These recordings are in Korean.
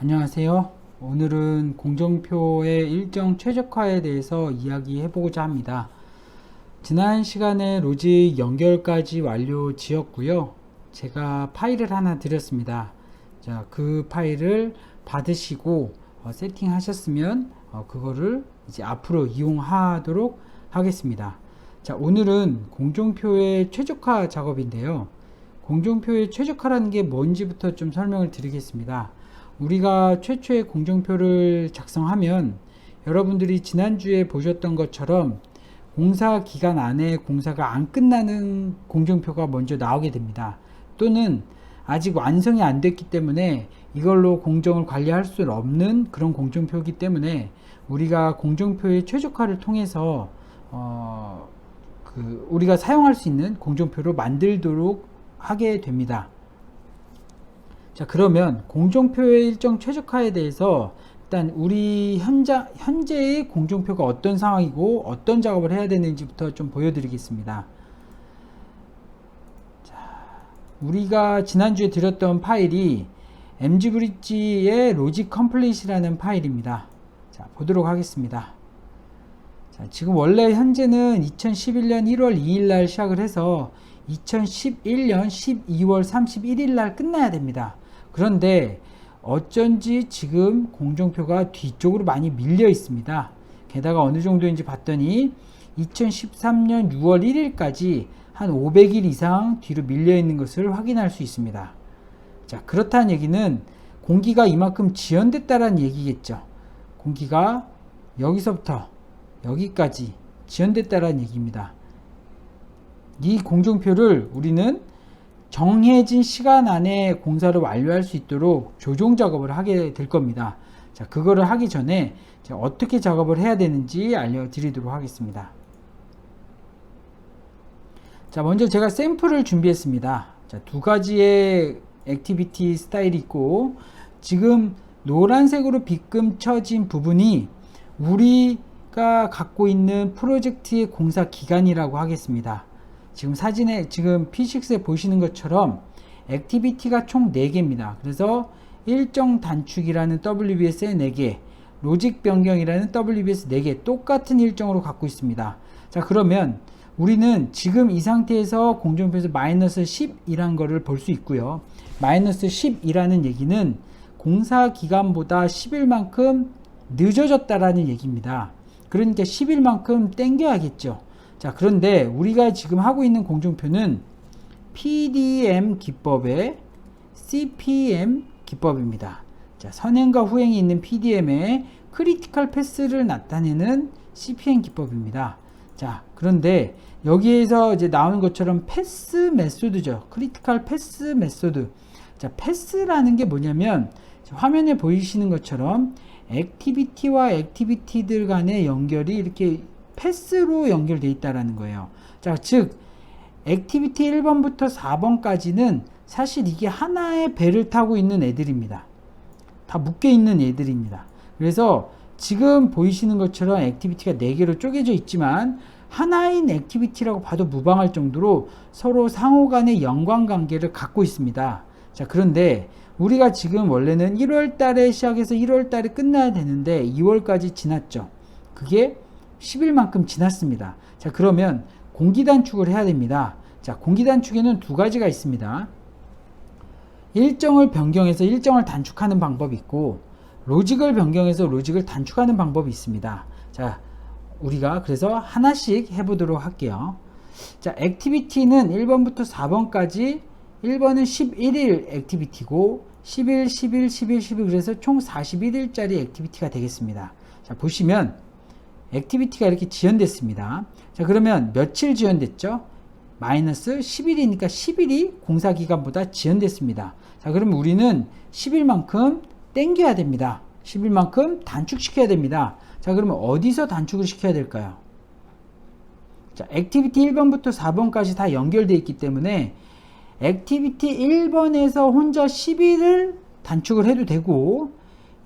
안녕하세요. 오늘은 공정표의 일정 최적화에 대해서 이야기해 보고자 합니다. 지난 시간에 로직 연결까지 완료 지었고요. 제가 파일을 하나 드렸습니다. 자, 그 파일을 받으시고 세팅하셨으면 그거를 이제 앞으로 이용하도록 하겠습니다. 자, 오늘은 공정표의 최적화 작업인데요. 공정표의 최적화라는 게 뭔지부터 좀 설명을 드리겠습니다. 우리가 최초의 공정표를 작성하면 여러분들이 지난주에 보셨던 것처럼 공사 기간 안에 공사가 안 끝나는 공정표가 먼저 나오게 됩니다. 또는 아직 완성이 안 됐기 때문에 이걸로 공정을 관리할 수 없는 그런 공정표이기 때문에 우리가 공정표의 최적화를 통해서 우리가 사용할 수 있는 공정표로 만들도록 하게 됩니다. 자, 그러면 공정표의 일정 최적화에 대해서 일단 우리 현재의 공정표가 어떤 상황이고 어떤 작업을 해야 되는지부터 좀 보여드리겠습니다. 자, 우리가 지난주에 드렸던 파일이 mgbridge의 logic complete이라는 파일입니다. 자, 보도록 하겠습니다. 자, 지금 원래 현재는 2011년 1월 2일 날 시작을 해서 2011년 12월 31일 날 끝나야 됩니다. 그런데 어쩐지 지금 공정표가 뒤쪽으로 많이 밀려 있습니다. 게다가 어느 정도인지 봤더니 2013년 6월 1일까지 한 500일 이상 뒤로 밀려 있는 것을 확인할 수 있습니다. 자, 그렇다는 얘기는 공기가 이만큼 지연됐다는 얘기겠죠. 공기가 여기서부터 여기까지 지연됐다는 얘기입니다. 이 공정표를 우리는 정해진 시간 안에 공사를 완료할 수 있도록 조정 작업을 하게 될 겁니다. 자, 그거를 하기 전에 어떻게 작업을 해야 되는지 알려드리도록 하겠습니다. 자, 먼저 제가 샘플을 준비했습니다. 자, 두 가지의 액티비티 스타일이 있고, 지금 노란색으로 빗금 쳐진 부분이 우리가 갖고 있는 프로젝트의 공사 기간이라고 하겠습니다. 지금 사진에 지금 P6에 보시는 것처럼 액티비티가 총 4개입니다. 그래서 일정 단축이라는 WBS에 4개, 로직 변경이라는 WBS 4개 똑같은 일정으로 갖고 있습니다. 자, 그러면 우리는 지금 이 상태에서 공정표에서 마이너스 10이란 거를 볼 수 있고요. 마이너스 10이라는 얘기는 공사 기간보다 10일만큼 늦어졌다라는 얘기입니다. 그러니까 10일만큼 땡겨야겠죠. 자, 그런데 우리가 지금 하고 있는 공정표는 PDM 기법의 CPM 기법입니다. 자, 선행과 후행이 있는 PDM의 크리티컬 패스를 나타내는 CPM 기법입니다. 자, 그런데 여기에서 이제 나오는 것처럼 패스 메소드죠. 크리티컬 패스 메소드. 자, 패스라는 게 뭐냐면 화면에 보이시는 것처럼 액티비티와 액티비티들 간의 연결이 이렇게 패스로 연결되어 있다라는 거예요. 자, 즉 액티비티 1번부터 4번까지는 사실 이게 하나의 배를 타고 있는 애들입니다. 다 묶여 있는 애들입니다. 그래서 지금 보이시는 것처럼 액티비티가 4개로 쪼개져 있지만 하나인 액티비티라고 봐도 무방할 정도로 서로 상호 간의 연관관계를 갖고 있습니다. 자, 그런데 우리가 지금 원래는 1월 달에 시작해서 1월 달에 끝나야 되는데 2월까지 지났죠. 그게 10일만큼 지났습니다. 자, 그러면 공기 단축을 해야 됩니다. 자, 공기 단축에는 두 가지가 있습니다. 일정을 변경해서 일정을 단축하는 방법이 있고, 로직을 변경해서 로직을 단축하는 방법이 있습니다. 자, 우리가 그래서 하나씩 해보도록 할게요. 자, 액티비티는 1번부터 4번까지 1번은 11일 액티비티고 10일, 10일, 10일, 10일 그래서 총 41일짜리 액티비티가 되겠습니다. 자, 보시면 액티비티가 이렇게 지연됐습니다. 자, 그러면 며칠 지연됐죠? 마이너스 10일이니까 10일이 공사기간보다 지연됐습니다. 자, 그러면 우리는 10일만큼 땡겨야 됩니다. 10일만큼 단축시켜야 됩니다. 자, 그러면 어디서 단축을 시켜야 될까요? 자, 액티비티 1번부터 4번까지 다 연결되어 있기 때문에 액티비티 1번에서 혼자 10일을 단축을 해도 되고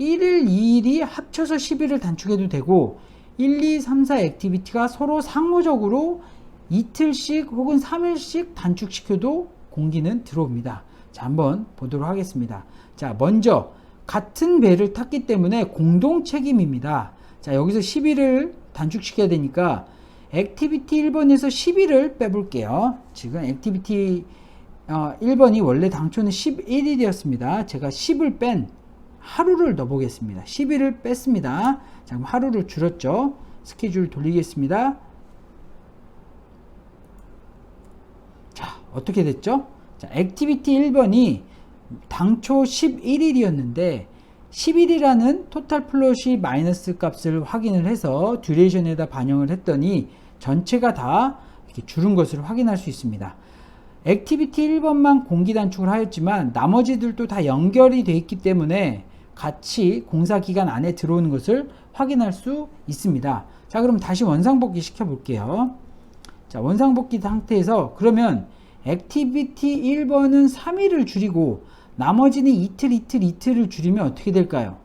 1일, 2일이 합쳐서 10일을 단축해도 되고 1, 2, 3, 4 액티비티가 서로 상호적으로 이틀씩 혹은 3일씩 단축시켜도 공기는 들어옵니다. 자, 한번 보도록 하겠습니다. 자, 먼저 같은 배를 탔기 때문에 공동 책임입니다. 자, 여기서 11을 단축시켜야 되니까 액티비티 1번에서 11을 빼볼게요. 지금 액티비티 1번이 원래 당초는 11일이었습니다. 제가 10을 뺀 하루를 넣어보겠습니다. 11을 뺐습니다. 자, 그럼 하루를 줄였죠. 스케줄 돌리겠습니다. 자, 어떻게 됐죠? 자, 액티비티 1번이 당초 11일이었는데 11이라는 토탈 플롯이 마이너스 값을 확인을 해서 듀레이션에다 반영을 했더니 전체가 다 이렇게 줄은 것을 확인할 수 있습니다. 액티비티 1번만 공기 단축을 하였지만 나머지들도 다 연결이 되어 있기 때문에 같이 공사 기간 안에 들어오는 것을 확인할 수 있습니다. 자, 그럼 다시 원상복귀 시켜 볼게요. 자, 원상복귀 상태에서 그러면 액티비티 1번은 3일을 줄이고 나머지는 이틀을 줄이면 어떻게 될까요?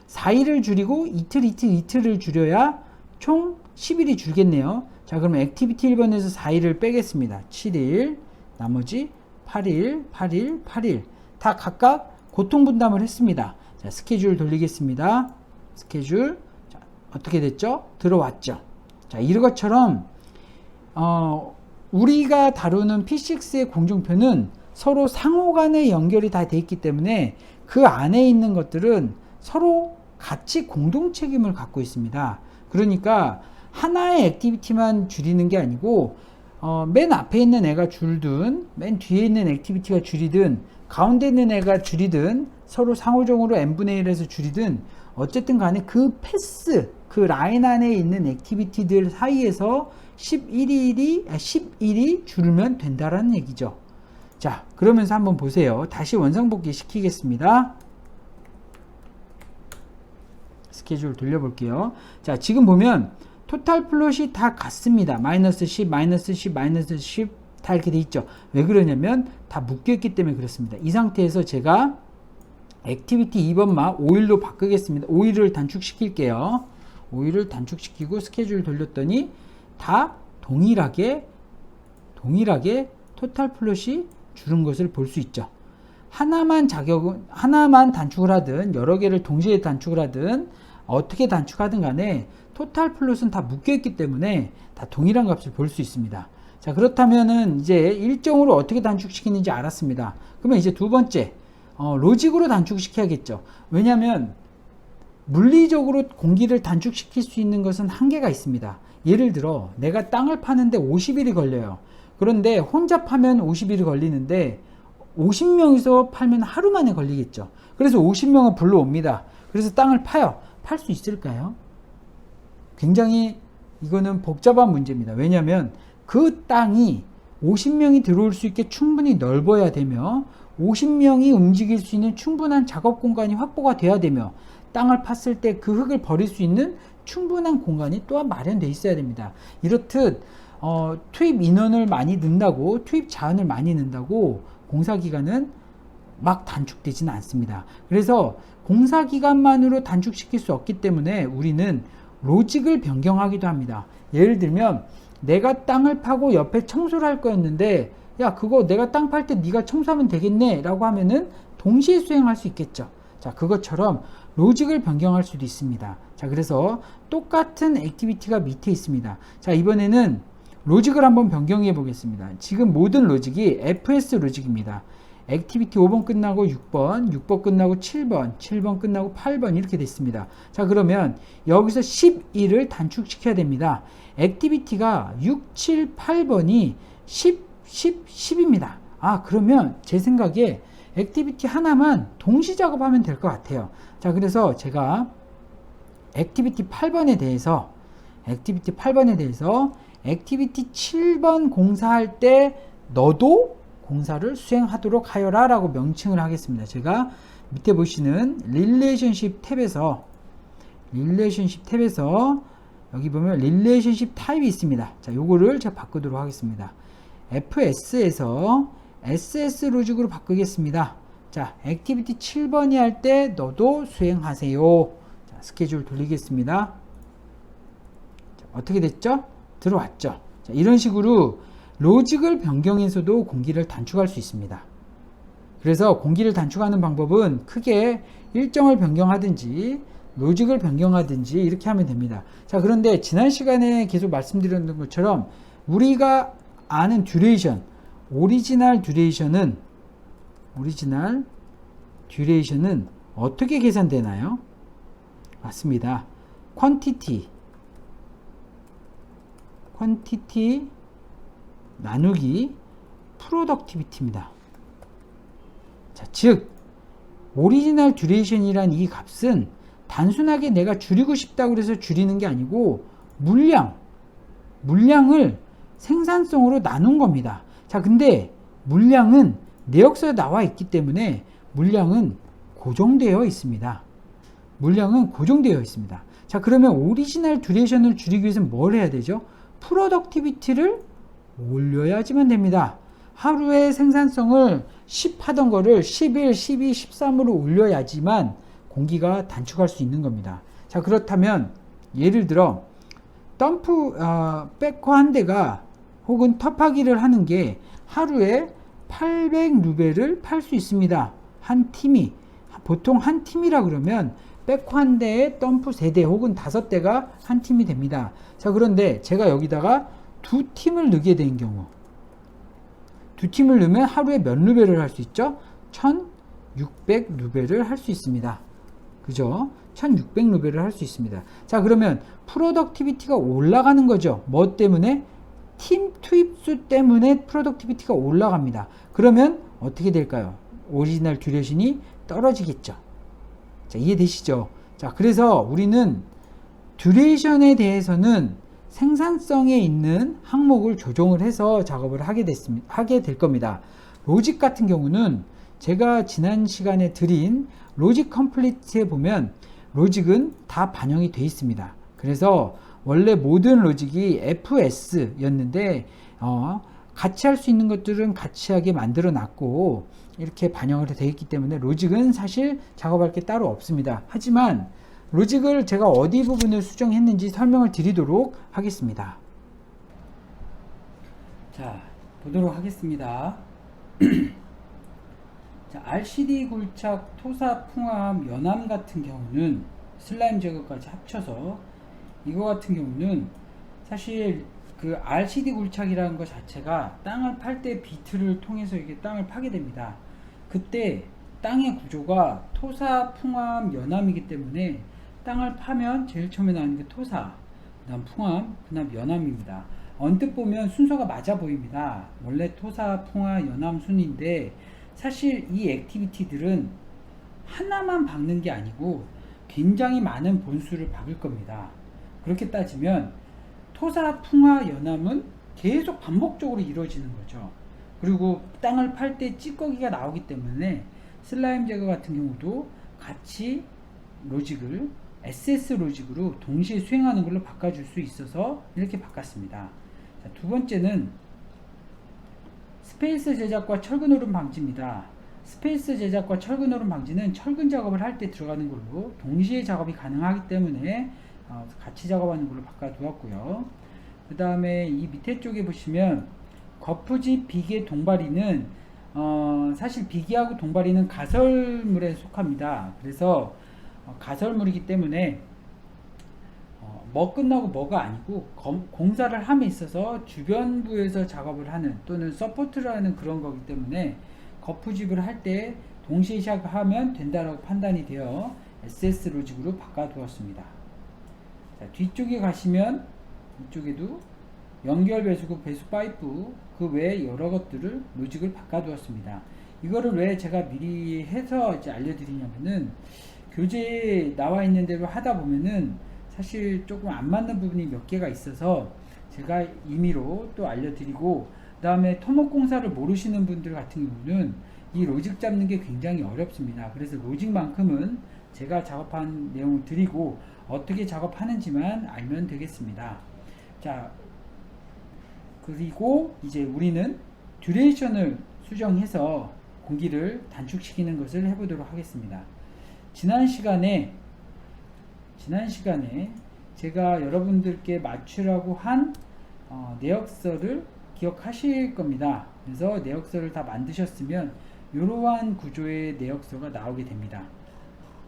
4일을 줄이고 이틀을 줄여야 총 10일이 줄겠네요. 자, 그럼 액티비티 1번에서 4일을 빼겠습니다. 7일, 나머지 8일 다 각각 고통 분담을 했습니다. 자, 스케줄 돌리겠습니다. 스케줄. 자, 어떻게 됐죠? 들어왔죠. 자, 이런 것처럼 우리가 다루는 P6의 공정표는 서로 상호 간에 연결이 다 돼 있기 때문에 그 안에 있는 것들은 서로 같이 공동 책임을 갖고 있습니다. 그러니까 하나의 액티비티만 줄이는 게 아니고 맨 앞에 있는 애가 줄든 맨 뒤에 있는 액티비티가 줄이든 가운데 있는 애가 줄이든 서로 상호적으로 n분의 1에서 줄이든 어쨌든 간에 그 패스, 그 라인 안에 있는 액티비티들 사이에서 11일이 줄면 된다라는 얘기죠. 자, 그러면서 한번 보세요. 다시 원상복귀 시키겠습니다. 스케줄 돌려볼게요. 자, 지금 보면 토탈 플롯이 다 같습니다. 마이너스 10, 마이너스 10, 마이너스 10 다 이렇게 돼 있죠. 왜 그러냐면 다 묶여있기 때문에 그렇습니다. 이 상태에서 제가 액티비티 2번만 5일로 바꾸겠습니다. 5일을 단축시킬게요. 5일을 단축시키고 스케줄 돌렸더니 다 동일하게 토탈 플롯이 줄은 것을 볼 수 있죠. 하나만 단축을 하든 여러 개를 동시에 단축을 하든 어떻게 단축하든 간에 토탈 플롯은 다 묶여있기 때문에 다 동일한 값을 볼 수 있습니다. 자, 그렇다면은 이제 일정으로 어떻게 단축시키는지 알았습니다. 그러면 이제 두 번째, 로직으로 단축시켜야겠죠. 왜냐하면 물리적으로 공기를 단축시킬 수 있는 것은 한계가 있습니다. 예를 들어 내가 땅을 파는데 50일이 걸려요. 그런데 혼자 파면 50일이 걸리는데 50명이서 팔면 하루 만에 걸리겠죠. 그래서 50명을 불러옵니다. 그래서 땅을 파요. 팔 수 있을까요? 굉장히 이거는 복잡한 문제입니다. 왜냐하면 그 땅이 50명이 들어올 수 있게 충분히 넓어야 되며 50명이 움직일 수 있는 충분한 작업 공간이 확보가 돼야 되며 땅을 팠을 때 그 흙을 버릴 수 있는 충분한 공간이 또한 마련되어 있어야 됩니다. 이렇듯 투입 인원을 많이 넣는다고 투입 자원을 많이 넣는다고 공사기간은 막 단축되지는 않습니다. 그래서 공사기간만으로 단축시킬 수 없기 때문에 우리는 로직을 변경하기도 합니다. 예를 들면 내가 땅을 파고 옆에 청소를 할 거였는데 야, 그거 내가 땅 팔 때 네가 청소하면 되겠네 라고 하면은 동시에 수행할 수 있겠죠. 자, 그것처럼 로직을 변경할 수도 있습니다. 자, 그래서 똑같은 액티비티가 밑에 있습니다. 자, 이번에는 로직을 한번 변경해 보겠습니다. 지금 모든 로직이 FS 로직입니다. 액티비티 5번 끝나고 6번, 6번 끝나고 7번, 7번 끝나고 8번 이렇게 됐습니다. 자, 그러면 여기서 11을 단축시켜야 됩니다. 액티비티가 6, 7, 8번이 10, 10입니다. 그러면 제 생각에 액티비티 하나만 동시 작업하면 될 것 같아요. 자, 그래서 제가 액티비티 8번에 대해서 액티비티 7번 공사할 때 너도 공사를 수행하도록 하여라 라고 명칭을 하겠습니다. 제가 밑에 보시는 릴레이션십 탭에서 여기 보면 릴레이션십 타입이 있습니다. 자, 요거를 제가 바꾸도록 하겠습니다. FS에서 SS 로직으로 바꾸겠습니다. 자, 액티비티 7번이 할 때 너도 수행하세요. 자, 스케줄 돌리겠습니다. 자, 어떻게 됐죠? 들어왔죠? 자, 이런 식으로 로직을 변경해서도 공기를 단축할 수 있습니다. 그래서 공기를 단축하는 방법은 크게 일정을 변경하든지 로직을 변경하든지 이렇게 하면 됩니다. 자, 그런데 지난 시간에 계속 말씀드렸던 것처럼 우리가 아는 듀레이션, 오리지널 듀레이션은 어떻게 계산되나요? 맞습니다. 퀀티티 나누기 프로덕티비티입니다. 자, 즉 오리지널 듀레이션이란 이 값은 단순하게 내가 줄이고 싶다고 해서 줄이는 게 아니고 물량을 생산성으로 나눈 겁니다. 자, 근데 물량은 내역서에 나와 있기 때문에 물량은 고정되어 있습니다. 자, 그러면 오리지널 듀레이션을 줄이기 위해서는 뭘 해야 되죠? 프로덕티비티를 올려야지만 됩니다. 하루에 생산성을 10 하던 거를 11, 12, 13으로 올려야지만 공기가 단축할 수 있는 겁니다. 자, 그렇다면 예를 들어 백호 한 대가 혹은 텁하기를 하는 게 하루에 800루벨을 팔 수 있습니다. 한 팀이. 보통 한 팀이라 그러면 백호 한 대에 덤프 3대 혹은 5대가 한 팀이 됩니다. 자, 그런데 제가 여기다가 두 팀을 넣게 된 경우, 두 팀을 넣으면 하루에 몇 루벨을 할 수 있죠? 1600루벨을 할 수 있습니다. 그죠? 1600루벨을 할 수 있습니다. 자, 그러면 프로덕티비티가 올라가는 거죠. 뭐 때문에? 팀 투입수 때문에 프로덕티비티가 올라갑니다. 그러면 어떻게 될까요? 오리지널 듀레이션이 떨어지겠죠. 자, 이해되시죠? 자, 그래서 우리는 듀레이션에 대해서는 생산성에 있는 항목을 조정을 해서 작업을 하게 될 겁니다. 로직 같은 경우는 제가 지난 시간에 드린 로직 컴플리트에 보면 로직은 다 반영이 되어 있습니다. 그래서 원래 모든 로직이 FS였는데 같이 할 수 있는 것들은 같이 하게 만들어 놨고 이렇게 반영을 되어 있기 때문에 로직은 사실 작업할 게 따로 없습니다. 하지만 로직을 제가 어디 부분을 수정했는지 설명을 드리도록 하겠습니다. 자, 보도록 하겠습니다. 자, RCD 굴착, 토사, 풍암, 연암 같은 경우는 슬라임 제거까지 합쳐서 이거 같은 경우는 사실 그 RCD 굴착이라는 것 자체가 땅을 팔 때 비트를 통해서 이게 땅을 파게 됩니다. 그때 땅의 구조가 토사, 풍암, 연암이기 때문에 땅을 파면 제일 처음에 나오는 게 토사, 그 다음 풍암, 그 다음 연암입니다. 언뜻 보면 순서가 맞아 보입니다. 원래 토사, 풍암, 연암 순인데 사실 이 액티비티들은 하나만 박는 게 아니고 굉장히 많은 본수를 박을 겁니다. 그렇게 따지면 토사, 풍화, 연암은 계속 반복적으로 이루어지는 거죠. 그리고 땅을 팔 때 찌꺼기가 나오기 때문에 슬라임 제거 같은 경우도 같이 로직을 SS 로직으로 동시에 수행하는 걸로 바꿔줄 수 있어서 이렇게 바꿨습니다. 자, 두 번째는 스페이스 제작과 철근 오름 방지입니다. 스페이스 제작과 철근 오름 방지는 철근 작업을 할 때 들어가는 걸로 동시에 작업이 가능하기 때문에 같이 작업하는 걸로 바꿔두었고요. 그 다음에 이 밑에 쪽에 보시면 거푸집 비계 동바리는 사실 비계하고 동바리는 가설물에 속합니다. 그래서 가설물이기 때문에 뭐 끝나고 뭐가 아니고 공사를 함에 있어서 주변부에서 작업을 하는 또는 서포트를 하는 그런 거기 때문에 거푸집을 할 때 동시에 시작하면 된다라고 판단이 되어 SS 로직으로 바꿔두었습니다. 자, 뒤쪽에 가시면 이쪽에도 연결 배수구, 배수 파이프 그 외에 여러 것들을 로직을 바꿔두었습니다. 이거를 왜 제가 미리 해서 이제 알려드리냐면은 교재에 나와 있는 대로 하다 보면은 사실 조금 안 맞는 부분이 몇 개가 있어서 제가 임의로 또 알려드리고, 그 다음에 토목 공사를 모르시는 분들 같은 경우는 이 로직 잡는 게 굉장히 어렵습니다. 그래서 로직만큼은 제가 작업한 내용을 드리고 어떻게 작업하는지만 알면 되겠습니다. 자, 그리고 이제 우리는 듀레이션을 수정해서 공기를 단축시키는 것을 해보도록 하겠습니다. 지난 시간에 제가 여러분들께 맞추라고 한 내역서를 기억하실 겁니다. 그래서 내역서를 다 만드셨으면 이러한 구조의 내역서가 나오게 됩니다.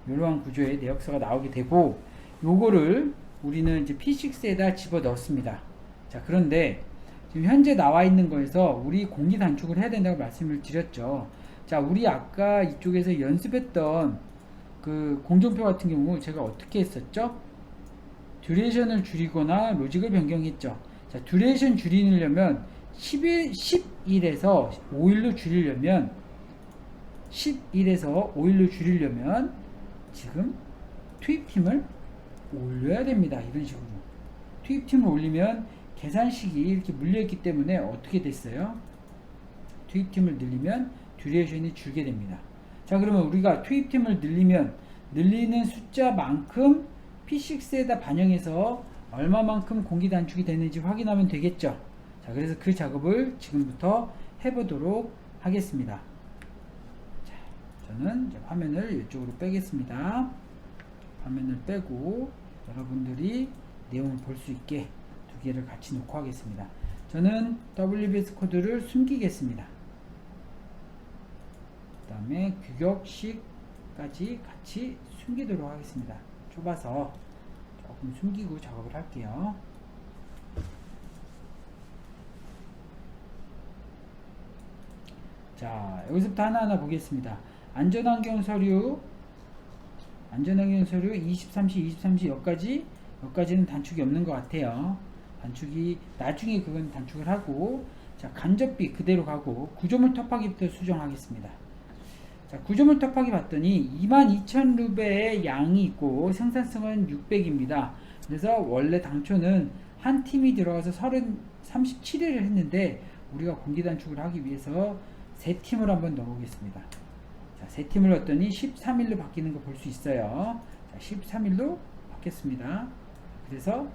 이러한 구조의 내역서가 나오게 되고, 요거를 우리는 이제 P6에다 집어 넣습니다. 자, 그런데 지금 현재 나와 있는 거에서 우리 공기 단축을 해야 된다고 말씀을 드렸죠. 자, 우리 아까 이쪽에서 연습했던 그 공정표 같은 경우 제가 어떻게 했었죠? 듀레이션을 줄이거나 로직을 변경했죠. 자, 듀레이션 줄이려면 11에서 5일로 줄이려면 11에서 5일로 줄이려면 지금 투입팀을 올려야 됩니다. 이런 식으로 투입팀을 올리면 계산식이 이렇게 물려있기 때문에 어떻게 됐어요? 투입팀을 늘리면 듀레이션이 줄게 됩니다. 자, 그러면 우리가 투입팀을 늘리면 늘리는 숫자만큼 P6에다 반영해서 얼마만큼 공기 단축이 되는지 확인하면 되겠죠. 자, 그래서 그 작업을 지금부터 해보도록 하겠습니다. 자, 저는 이제 화면을 이쪽으로 빼겠습니다. 화면을 빼고 여러분들이 내용을 볼 수 있게 두 개를 같이 놓고 하겠습니다. 저는 WBS 코드를 숨기겠습니다. 그 다음에 규격식까지 같이 숨기도록 하겠습니다. 좁아서 조금 숨기고 작업을 할게요. 자, 여기서부터 하나하나 보겠습니다. 안전환경 서류 23시 여기까지는 단축이 없는 것 같아요. 단축이 나중에 그건 단축을 하고, 자, 간접비 그대로 가고 구조물 터파기부터 수정하겠습니다. 자, 구조물 터파기 봤더니 22,000루베의 양이 있고 생산성은 600입니다. 그래서 원래 당초는 한 팀이 들어가서 37회를 했는데 우리가 공기 단축을 하기 위해서 세 팀을 한번 넣어보겠습니다. 자, 세 팀을 넣었더니 13일로 바뀌는 거 볼 수 있어요. 자, 13일로 바뀌었습니다. 그래서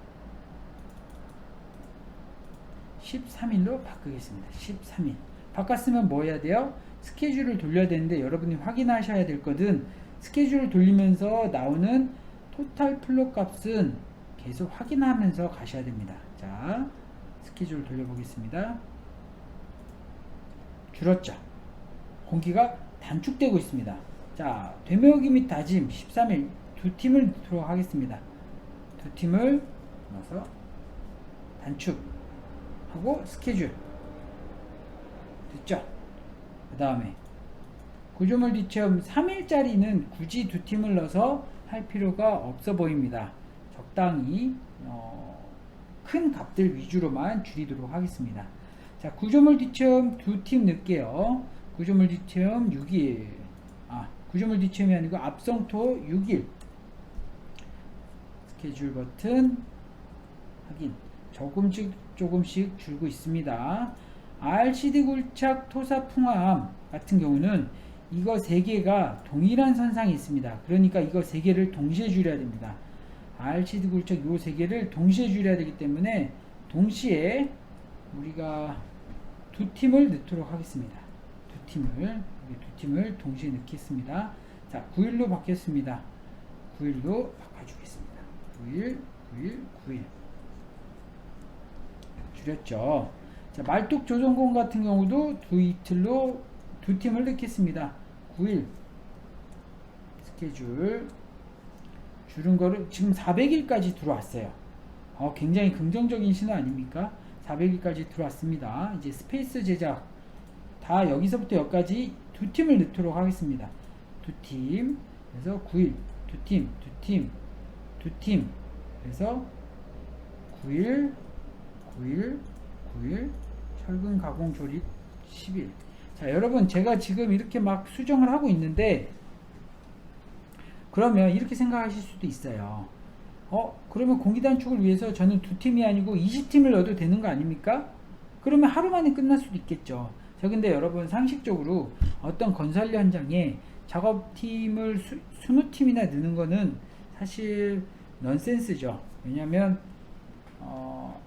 13일로 바꾸겠습니다. 13일. 바꿨으면 뭐 해야 돼요? 스케줄을 돌려야 되는데 여러분이 확인하셔야 될 것은 스케줄을 돌리면서 나오는 토탈 플로 값은 계속 확인하면서 가셔야 됩니다. 자, 스케줄을 돌려보겠습니다. 줄었죠? 공기가 단축되고 있습니다. 자, 되메오기 및 다짐 13일 두 팀을 넣도록 하겠습니다. 두 팀을 넣어서 단축하고 스케줄 됐죠? 그 다음에 구조물 뒤체험 3일짜리는 굳이 두 팀을 넣어서 할 필요가 없어 보입니다. 적당히 큰 값들 위주로만 줄이도록 하겠습니다. 자, 구조물 뒤체험 두 팀 넣을게요. 구조물 뒤체험 6일. 구조물 뒤체험이 아니고 앞성토 6일. 스케줄 버튼 확인. 조금씩 줄고 있습니다. RCD 굴착 토사 풍화암 같은 경우는 이거 3개가 동일한 선상에 있습니다. 그러니까 이거 3개를 동시에 줄여야 됩니다. RCD 굴착 요 3개를 동시에 줄여야 되기 때문에 동시에 우리가 두 팀을 넣도록 하겠습니다. 두 팀을 동시에 넣겠습니다. 자, 9일로 바뀌었습니다. 9일로 바꿔주겠습니다. 9일 줄였죠. 자, 말뚝 조정공 같은 경우도 이틀로 두 팀을 넣겠습니다. 9일 스케줄 줄은 거를 지금 400일까지 들어왔어요. 굉장히 긍정적인 신호 아닙니까? 400일까지 들어왔습니다. 이제 스페이스 제작 다 여기서부터 여기까지 두 팀을 넣도록 하겠습니다. 두 팀, 그래서 9일, 두 팀, 그래서 9일, 철근 가공 조립 10일. 자, 여러분, 제가 지금 이렇게 막 수정을 하고 있는데, 그러면 이렇게 생각하실 수도 있어요. 그러면 공기 단축을 위해서 저는 두 팀이 아니고 20팀을 넣어도 되는 거 아닙니까? 그러면 하루 만에 끝날 수도 있겠죠. 자, 근데 여러분, 상식적으로 어떤 건설 현장에 작업팀을 20팀이나 넣는 거는 사실 넌센스죠. 왜냐면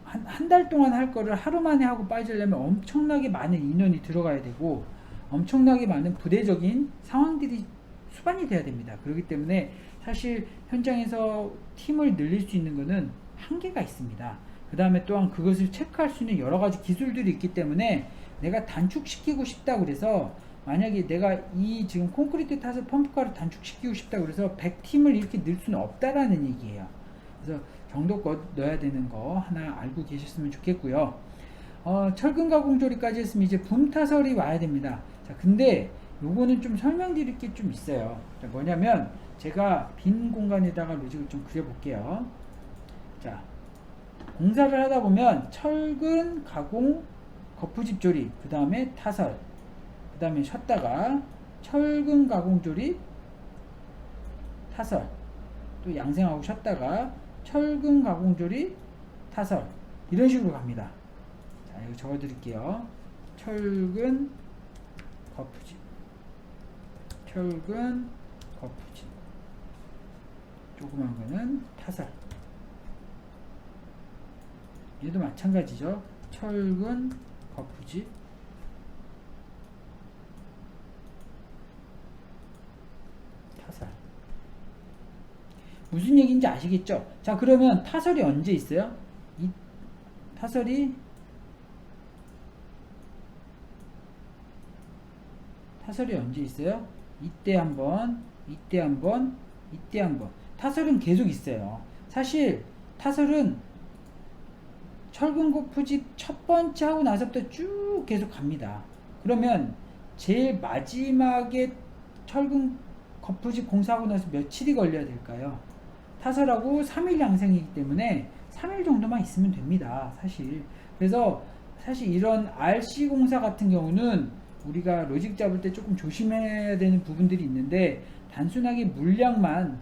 한 달 동안 할 거를 하루 만에 하고 빠지려면 엄청나게 많은 인원이 들어가야 되고 엄청나게 많은 부대적인 상황들이 수반이 돼야 됩니다. 그렇기 때문에 사실 현장에서 팀을 늘릴 수 있는 것은 한계가 있습니다. 그 다음에 또한 그것을 체크할 수 있는 여러 가지 기술들이 있기 때문에 내가 단축시키고 싶다 그래서 만약에 내가 이 지금 콘크리트 타설 펌프가를 단축시키고 싶다 그래서 100팀을 이렇게 넣을 수는 없다라는 얘기예요. 그래서 정도껏 넣어야 되는 거 하나 알고 계셨으면 좋겠고요. 철근 가공 조립까지 했으면 이제 붐 타설이 와야 됩니다. 자, 근데 요거는 좀 설명드릴 게 좀 있어요. 자, 뭐냐면 제가 빈 공간에다가 로직을 좀 그려볼게요. 자, 공사를 하다 보면 철근 가공 거푸집 조립, 그 다음에 타설, 그 다음에 쉬었다가 철근 가공 조립, 타설, 또 양생하고 쉬었다가 철근 가공 조립, 타설, 이런 식으로 갑니다. 자, 이거 적어 드릴게요. 철근 거푸집, 철근 거푸집, 조그만 거는 타설. 얘도 마찬가지죠. 철근 거푸집, 타설. 무슨 얘기인지 아시겠죠? 자, 그러면 타설이 언제 있어요? 이 타설이 언제 있어요? 이때 한번, 이때 한번, 이때 한번. 타설은 계속 있어요. 사실 타설은 철근 거푸집 첫 번째 하고 나서부터 쭉 계속 갑니다. 그러면 제일 마지막에 철근 거푸집 공사하고 나서 며칠이 걸려야 될까요? 타설하고 3일 양생이기 때문에 3일 정도만 있으면 됩니다. 사실. 그래서 사실 이런 RC 공사 같은 경우는 우리가 로직 잡을 때 조금 조심해야 되는 부분들이 있는데, 단순하게 물량만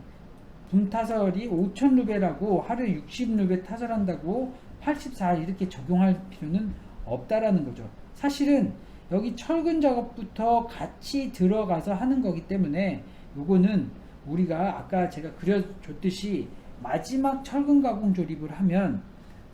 붐타설이 5000루베라고 하루 60루베 타설한다고 84 이렇게 적용할 필요는 없다라는 거죠. 사실은 여기 철근 작업부터 같이 들어가서 하는 거기 때문에 요거는 우리가 아까 제가 그려줬듯이 마지막 철근 가공 조립을 하면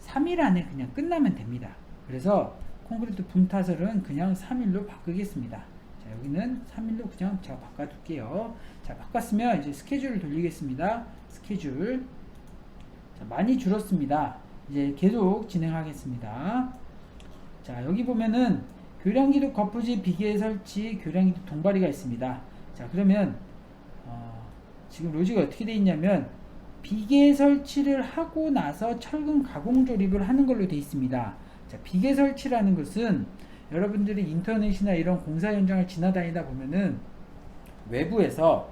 3일 안에 그냥 끝나면 됩니다. 그래서 콘크리트 붐타설은 그냥 3일로 바꾸겠습니다. 자, 여기는 3일로 그냥 제가 바꿔둘게요. 자, 바꿨으면 이제 스케줄을 돌리겠습니다. 스케줄. 자, 많이 줄었습니다. 이제 계속 진행하겠습니다. 자, 여기 보면은 교량기도 거푸집 비계 설치, 교량기도 동바리가 있습니다. 자, 그러면 지금 로직이 어떻게 되어 있냐면 비계 설치를 하고 나서 철근 가공 조립을 하는 걸로 되어 있습니다. 자, 비계 설치라는 것은 여러분들이 인터넷이나 이런 공사 현장을 지나다니다 보면은 외부에서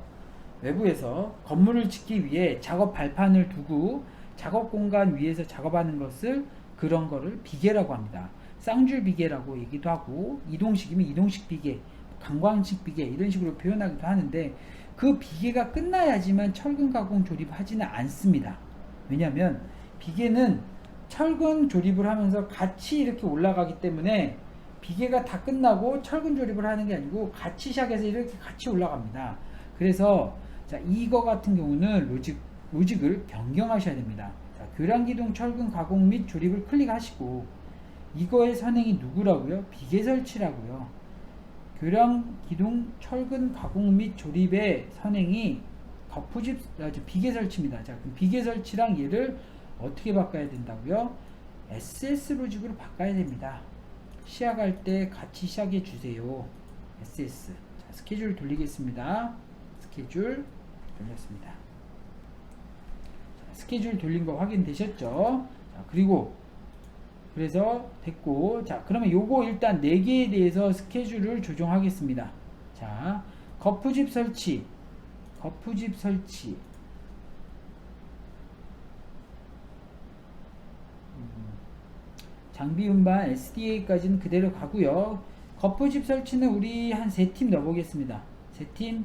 건물을 짓기 위해 작업 발판을 두고 작업 공간 위에서 작업하는 것을, 그런 거를 비계라고 합니다. 쌍줄 비계라고 얘기도 하고, 이동식이면 이동식 비계, 강광식 비계 이런 식으로 표현하기도 하는데, 그 비계가 끝나야지만 철근 가공 조립하지는 않습니다. 왜냐하면 비계는 철근 조립을 하면서 같이 이렇게 올라가기 때문에 비계가 다 끝나고 철근 조립을 하는 게 아니고 같이 시작해서 이렇게 같이 올라갑니다. 그래서 자, 이거 같은 경우는 로직을 변경하셔야 됩니다. 자, 교량기둥 철근 가공 및 조립을 클릭하시고, 이거의 선행이 누구라고요? 비계 설치라고요. 교량기둥 철근 가공 및 조립의 선행이 거푸집 비계 설치입니다. 자, 그럼 비계 설치랑 얘를 어떻게 바꿔야 된다고요? SS 로직으로 바꿔야 됩니다. 시작할 때 같이 시작해 주세요. SS. 자, 스케줄 돌리겠습니다. 스케줄 돌렸습니다. 자, 스케줄 돌린 거 확인되셨죠? 자, 그래서 됐고, 자, 그러면 요거 일단 4개에 대해서 스케줄을 조정하겠습니다. 자, 거푸집 설치, 장비 운반 SDA까지는 그대로 가고요. 거푸집 설치는 우리 한 3팀 넣어보겠습니다. 3팀.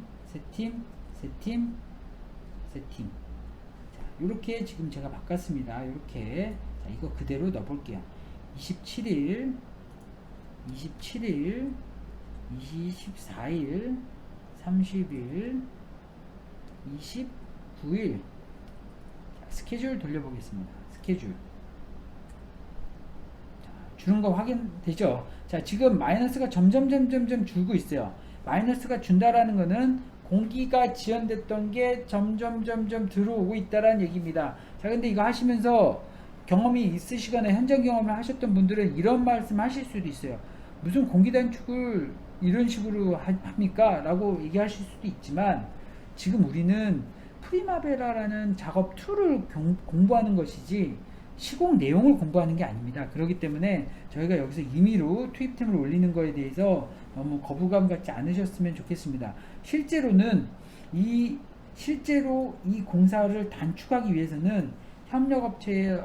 자, 요렇게 지금 제가 바꿨습니다. 요렇게. 자, 이거 그대로 넣어볼게요. 27일, 24일, 30일, 29일. 자, 스케줄 돌려보겠습니다. 스케줄. 자, 주는 거 확인되죠? 자, 지금 마이너스가 점점 줄고 있어요. 마이너스가 준다라는 거는 공기가 지연됐던 게 점점 들어오고 있다라는 얘기입니다. 자, 근데 이거 하시면서 경험이 있으시거나 현장 경험을 하셨던 분들은 이런 말씀 하실 수도 있어요. 무슨 공기 단축을 이런 식으로 합니까? 라고 얘기하실 수도 있지만 지금 우리는 프리마베라라는 작업 툴을 공부하는 것이지 시공 내용을 공부하는 게 아닙니다. 그렇기 때문에 저희가 여기서 임의로 투입템을 올리는 거에 대해서 너무 거부감 갖지 않으셨으면 좋겠습니다. 실제로 이 공사를 단축하기 위해서는 협력업체의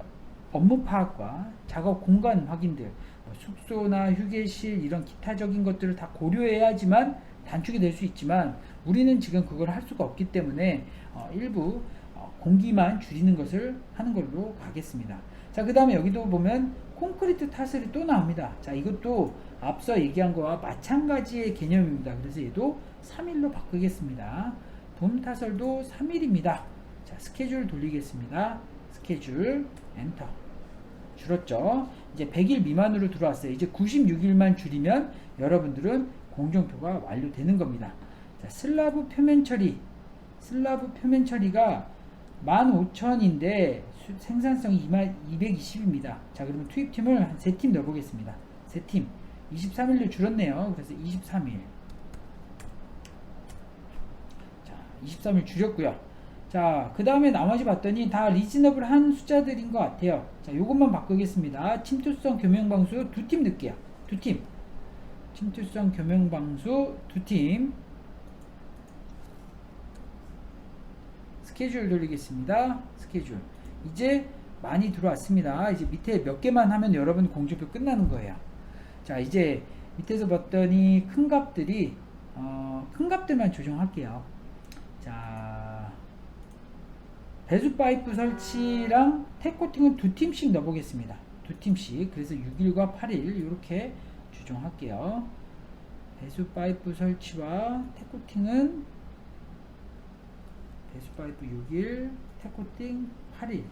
업무 파악과 작업 공간 확인들, 숙소나 휴게실 이런 기타적인 것들을 다 고려해야지만 단축이 될 수 있지만 우리는 지금 그걸 할 수가 없기 때문에 일부 공기만 줄이는 것을 하는 걸로 가겠습니다. 자, 그 다음에 여기도 보면 콘크리트 타설이 또 나옵니다. 자, 이것도 앞서 얘기한 거와 마찬가지의 개념입니다. 그래서 얘도 3일로 바꾸겠습니다. 돔 타설도 3일입니다. 자, 스케줄 돌리겠습니다. 스케줄 엔터. 줄었죠. 이제 100일 미만으로 들어왔어요. 이제 96일만 줄이면 여러분들은 공정표가 완료되는 겁니다. 자, 슬라브 표면 처리가 15,000인데 생산성이 220입니다. 자, 그러면 투입팀을 한 3팀 넣어보겠습니다. 3팀 23일로 줄었네요. 그래서 23일. 자, 23일 줄였고요. 자, 그 다음에 나머지 봤더니 다 리즈너블한 숫자들인 것 같아요. 자, 요것만 바꾸겠습니다. 침투성 교명방수 2팀 넣을게요. 2팀. 침투성 교명방수 2팀. 스케줄 돌리겠습니다. 스케줄. 이제 많이 들어왔습니다. 이제 밑에 몇 개만 하면 여러분 공정표 끝나는 거예요. 자, 이제 밑에서 봤더니 큰 값들이 큰 값들만 조정할게요. 자, 배수 파이프 설치랑 탭코팅은 2팀씩 넣어보겠습니다. 2팀씩. 그래서 6일과 8일 이렇게 조정할게요. 배수 파이프 설치와 탭코팅은 배수 파이프 6일, 탭코팅 8일.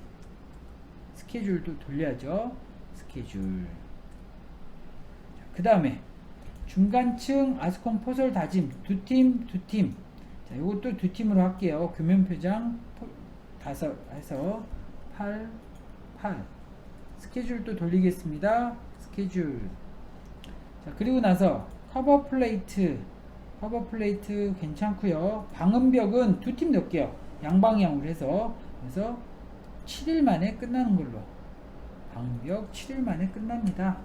스케줄도 돌려야죠. 스케줄. 그 다음에 중간층 아스콘 포설 다짐 2팀. 자, 이것도 2팀으로 할게요. 교면표장 5 해서 8. 스케줄도 돌리겠습니다. 스케줄. 자, 그리고 나서 커버 플레이트 괜찮고요. 방음벽은 2팀 넣을게요. 양방향으로 해서. 그래서 7일 만에 끝나는 걸로. 방음벽 7일 만에 끝납니다.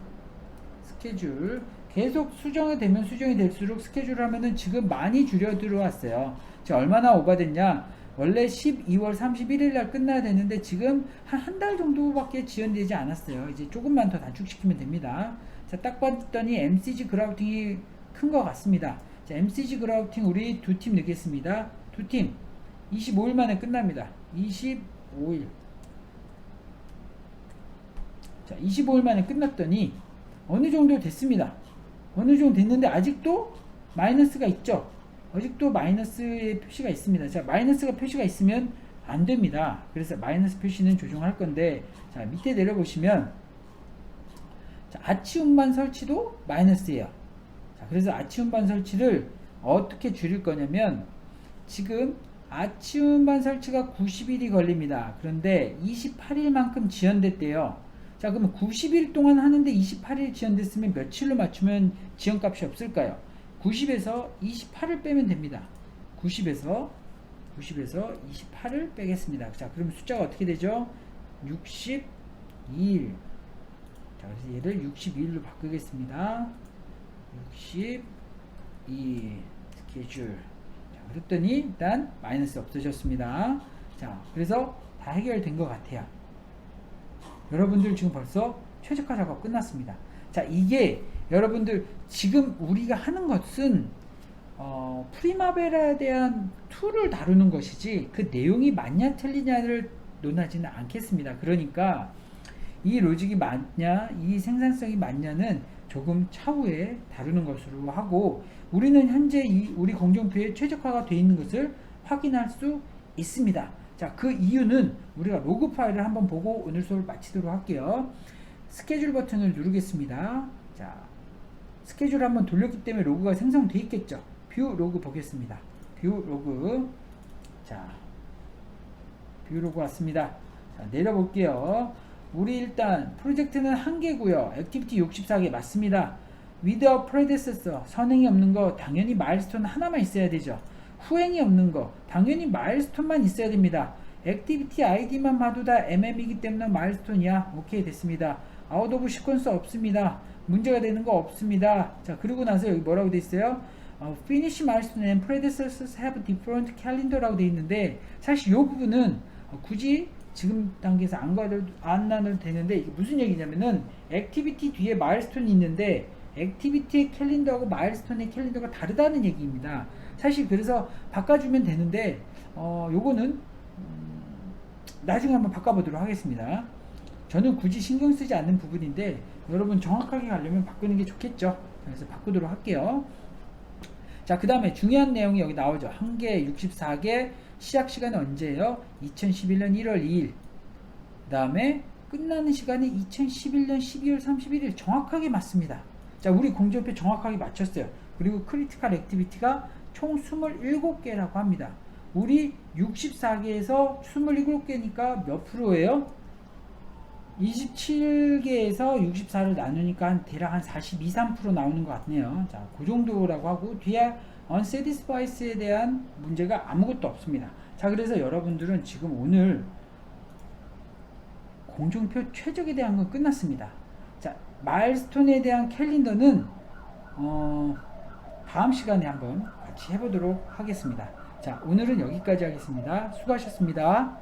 스케줄. 계속 수정이 되면 수정이 될수록 스케줄 하면은 지금 많이 줄여 들어왔어요. 자, 얼마나 오바됐냐? 원래 12월 31일 날 끝나야 되는데 지금 한 달 정도밖에 지연되지 않았어요. 이제 조금만 더 단축시키면 됩니다. 자, 딱 봤더니 MCG 그라우팅이 큰 것 같습니다. 자, MCG 그라우팅 우리 2팀 넣겠습니다. 2팀 25일 만에 끝납니다. 25일. 자, 25일 만에 끝났더니 어느 정도 됐습니다. 어느 정도 됐는데 아직도 마이너스가 있죠. 아직도 마이너스의 표시가 있습니다. 자, 마이너스가 표시가 있으면 안 됩니다. 그래서 마이너스 표시는 조정할 건데, 자, 밑에 내려보시면, 자, 아치 운반 설치도 마이너스예요. 자, 그래서 아치 운반 설치를 어떻게 줄일 거냐면, 지금 아치 운반 설치가 90일이 걸립니다. 그런데 28일만큼 지연됐대요. 자, 그러면 90일 동안 하는데 28일 지연됐으면 며칠로 맞추면 지연값이 없을까요? 90에서 28을 빼면 됩니다. 90에서 28을 빼겠습니다. 자, 그럼 숫자가 어떻게 되죠? 62일. 자, 그래서 얘를 62일로 바꾸겠습니다. 62일 스케줄. 자, 그랬더니 일단 마이너스 없어졌습니다. 자, 그래서 다 해결된 것 같아요. 여러분들 지금 벌써 최적화 작업 끝났습니다. 자, 이게 여러분들 지금 우리가 하는 것은 프리마베라에 대한 툴을 다루는 것이지 그 내용이 맞냐 틀리냐를 논하지는 않겠습니다. 그러니까 이 로직이 맞냐, 이 생산성이 맞냐는 조금 차후에 다루는 것으로 하고 우리는 현재 우리 공정표에 최적화가 되어 있는 것을 확인할 수 있습니다. 자, 그 이유는 우리가 로그 파일을 한번 보고 오늘 수업을 마치도록 할게요. 스케줄 버튼을 누르겠습니다. 자, 스케줄 한번 돌렸기 때문에 로그가 생성되어 있겠죠. 뷰 로그 보겠습니다. 뷰 로그. 자, 뷰 로그 왔습니다. 자, 내려볼게요. 우리 일단 프로젝트는 1개고요. 액티비티 64개 맞습니다. without predecessor, 선행이 없는 거 당연히 마일스톤 하나만 있어야 되죠. 후행이 없는 거 당연히 마일스톤만 있어야 됩니다. 액티비티 아이디만 봐도 다 MM이기 때문에 마일스톤이야. 오케이, 됐습니다. 아웃 오브 시퀀스 없습니다. 문제가 되는 거 없습니다. 자, 그리고 나서 여기 뭐라고 돼 있어요? Finish milestone and predecessors have different calendar라고 돼 있는데, 사실 이 부분은 굳이 지금 단계에서 안 나눠도 되는데, 이게 무슨 얘기냐면은 액티비티 뒤에 마일스톤이 있는데 액티비티의 캘린더하고 마일스톤의 캘린더가 다르다는 얘기입니다. 사실 그래서 바꿔주면 되는데 요거는 나중에 한번 바꿔보도록 하겠습니다. 저는 굳이 신경 쓰지 않는 부분인데 여러분 정확하게 가려면 바꾸는 게 좋겠죠. 그래서 바꾸도록 할게요. 자, 그 다음에 중요한 내용이 여기 나오죠. 한개 64개 시작 시간은 언제예요? 2011년 1월 2일. 그 다음에 끝나는 시간이 2011년 12월 31일. 정확하게 맞습니다. 자, 우리 공정표 정확하게 맞췄어요. 그리고 크리티컬 액티비티가 총 27개라고 합니다. 우리 64개에서 27개니까 몇 프로예요? 27개에서 64를 나누니까 대략 한 42, 3% 나오는 것 같네요. 자, 그 정도라고 하고 뒤에 unsatisfied에 대한 문제가 아무것도 없습니다. 자, 그래서 여러분들은 지금 오늘 공정표 최적에 대한 건 끝났습니다. 자, 마일스톤에 대한 캘린더는 다음 시간에 한번 같이 해보도록 하겠습니다. 자, 오늘은 여기까지 하겠습니다. 수고하셨습니다.